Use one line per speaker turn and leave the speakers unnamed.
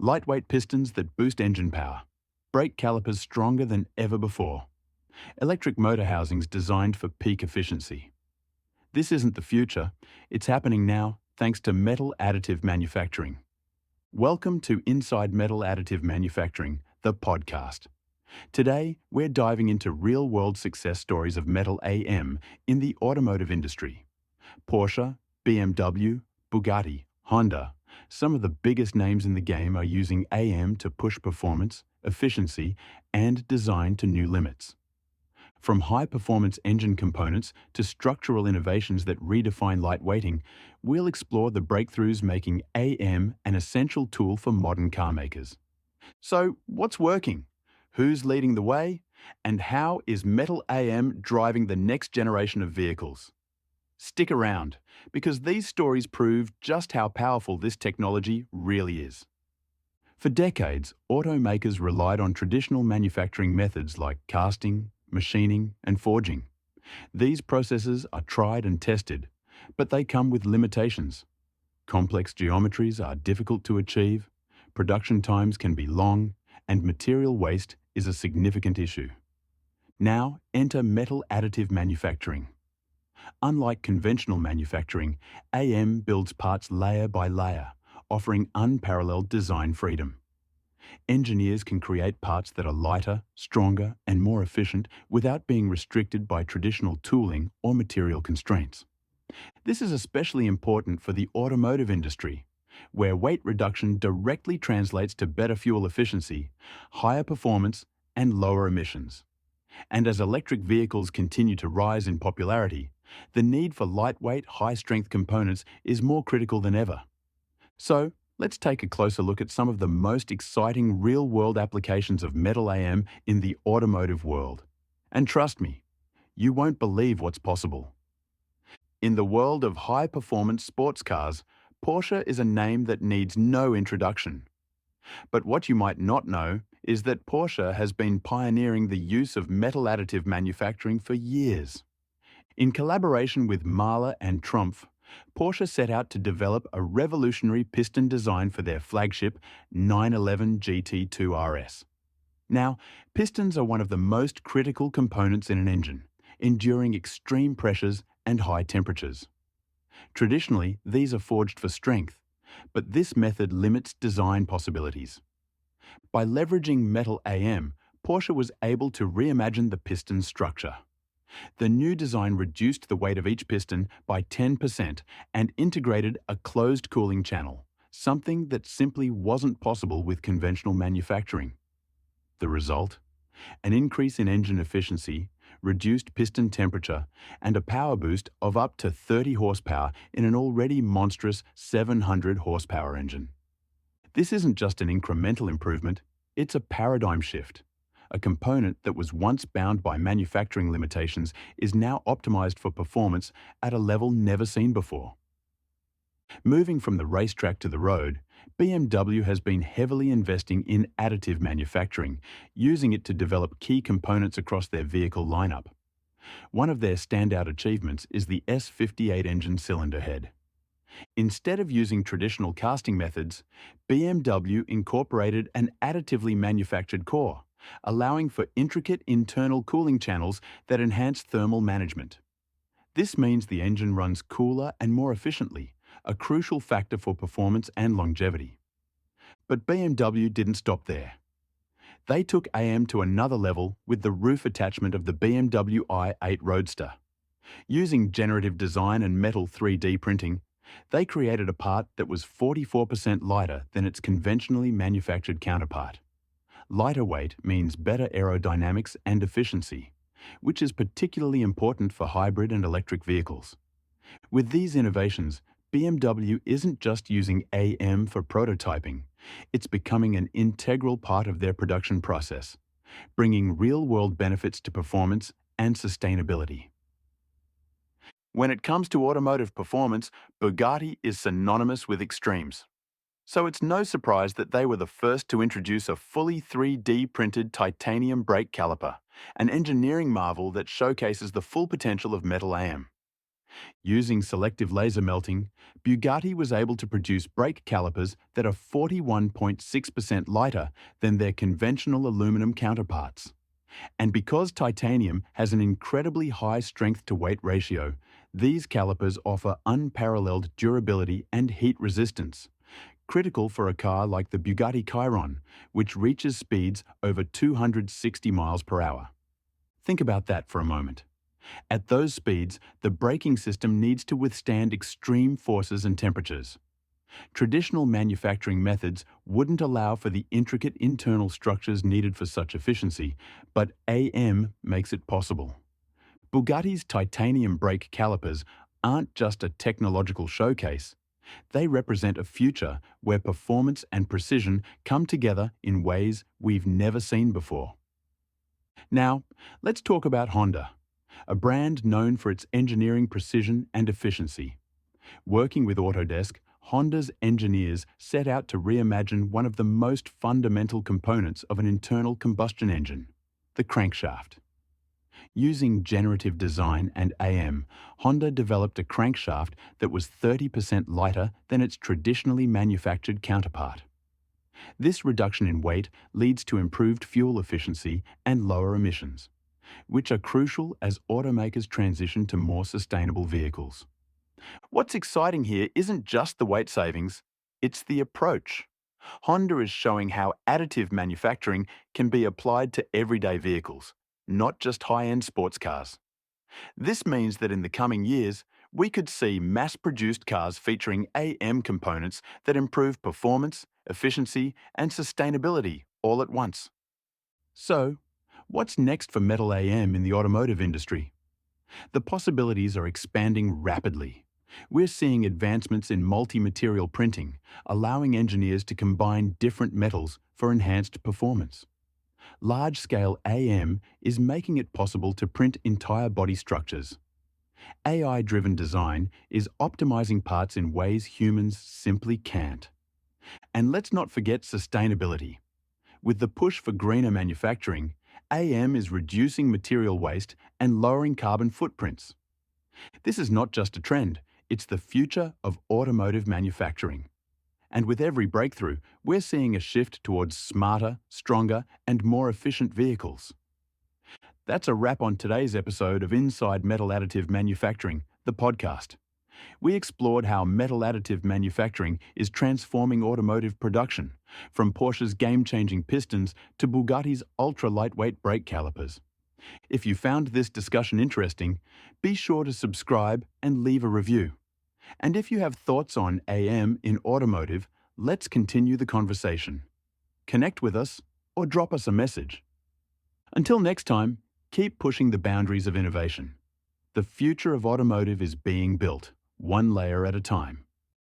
Lightweight pistons that boost engine power. Brake calipers stronger than ever before. Electric motor housings designed for peak efficiency. This isn't the future, it's happening now thanks to metal additive manufacturing. Welcome to Inside Metal Additive Manufacturing, the podcast. Today, we're diving into real-world success stories of metal AM in the automotive industry. Porsche, BMW, Bugatti, Honda, some of the biggest names in the game are using AM to push performance, efficiency, and design to new limits. From high-performance engine components to structural innovations that redefine lightweighting, we'll explore the breakthroughs making AM an essential tool for modern car makers. So, what's working? Who's leading the way? And how is metal AM driving the next generation of vehicles? Stick around, because these stories prove just how powerful this technology really is. For decades, automakers relied on traditional manufacturing methods like casting, machining, and forging. These processes are tried and tested, but they come with limitations. Complex geometries are difficult to achieve, production times can be long, and material waste is a significant issue. Now, enter metal additive manufacturing. Unlike conventional manufacturing, AM builds parts layer by layer, offering unparalleled design freedom. Engineers can create parts that are lighter, stronger, and more efficient without being restricted by traditional tooling or material constraints. This is especially important for the automotive industry, where weight reduction directly translates to better fuel efficiency, higher performance, and lower emissions. And as electric vehicles continue to rise in popularity, the need for lightweight, high-strength components is more critical than ever. So, let's take a closer look at some of the most exciting real-world applications of metal AM in the automotive world. And trust me, you won't believe what's possible. In the world of high-performance sports cars, Porsche is a name that needs no introduction. But what you might not know is that Porsche has been pioneering the use of metal additive manufacturing for years. In collaboration with Mahler and Trumpf, Porsche set out to develop a revolutionary piston design for their flagship 911 GT2 RS. Now, pistons are one of the most critical components in an engine, enduring extreme pressures and high temperatures. Traditionally, these are forged for strength, but this method limits design possibilities. By leveraging metal AM, Porsche was able to reimagine the piston structure. The new design reduced the weight of each piston by 10% and integrated a closed cooling channel, something that simply wasn't possible with conventional manufacturing. The result? An increase in engine efficiency, reduced piston temperature, and a power boost of up to 30 horsepower in an already monstrous 700 horsepower engine. This isn't just an incremental improvement, it's a paradigm shift. A component that was once bound by manufacturing limitations is now optimized for performance at a level never seen before. Moving from the racetrack to the road, BMW has been heavily investing in additive manufacturing, using it to develop key components across their vehicle lineup. One of their standout achievements is the S58 engine cylinder head. Instead of using traditional casting methods, BMW incorporated an additively manufactured core, allowing for intricate internal cooling channels that enhance thermal management. This means the engine runs cooler and more efficiently, a crucial factor for performance and longevity. But BMW didn't stop there. They took AM to another level with the roof attachment of the BMW i8 Roadster. Using generative design and metal 3D printing, they created a part that was 44% lighter than its conventionally manufactured counterpart. Lighter weight means better aerodynamics and efficiency, which is particularly important for hybrid and electric vehicles. With these innovations, BMW isn't just using AM for prototyping, it's becoming an integral part of their production process, bringing real-world benefits to performance and sustainability. When it comes to automotive performance, Bugatti is synonymous with extremes. So it's no surprise that they were the first to introduce a fully 3D printed titanium brake caliper, an engineering marvel that showcases the full potential of metal AM. Using selective laser melting, Bugatti was able to produce brake calipers that are 41.6% lighter than their conventional aluminum counterparts. And because titanium has an incredibly high strength-to-weight ratio, these calipers offer unparalleled durability and heat resistance, critical for a car like the Bugatti Chiron, which reaches speeds over 260 miles per hour. Think about that for a moment. At those speeds, the braking system needs to withstand extreme forces and temperatures. Traditional manufacturing methods wouldn't allow for the intricate internal structures needed for such efficiency, but AM makes it possible. Bugatti's titanium brake calipers aren't just a technological showcase. They represent a future where performance and precision come together in ways we've never seen before. Now, let's talk about Honda, a brand known for its engineering precision and efficiency. Working with Autodesk, Honda's engineers set out to reimagine one of the most fundamental components of an internal combustion engine, the crankshaft. Using generative design and AM, Honda developed a crankshaft that was 30% lighter than its traditionally manufactured counterpart. This reduction in weight leads to improved fuel efficiency and lower emissions, which are crucial as automakers transition to more sustainable vehicles. What's exciting here isn't just the weight savings, it's the approach. Honda is showing how additive manufacturing can be applied to everyday vehicles, not just high-end sports cars. This means that in the coming years, we could see mass-produced cars featuring AM components that improve performance, efficiency, and sustainability all at once. So, what's next for metal AM in the automotive industry? The possibilities are expanding rapidly. We're seeing advancements in multi-material printing, allowing engineers to combine different metals for enhanced performance. Large-scale AM is making it possible to print entire body structures. AI-driven design is optimizing parts in ways humans simply can't. And let's not forget sustainability. With the push for greener manufacturing, AM is reducing material waste and lowering carbon footprints. This is not just a trend, it's the future of automotive manufacturing. And with every breakthrough, we're seeing a shift towards smarter, stronger, and more efficient vehicles. That's a wrap on today's episode of Inside Metal Additive Manufacturing, the podcast. We explored how metal additive manufacturing is transforming automotive production, from Porsche's game-changing pistons to Bugatti's ultra-lightweight brake calipers. If you found this discussion interesting, be sure to subscribe and leave a review. And if you have thoughts on AM in automotive, let's continue the conversation. Connect with us or drop us a message. Until next time, keep pushing the boundaries of innovation. The future of automotive is being built, one layer at a time.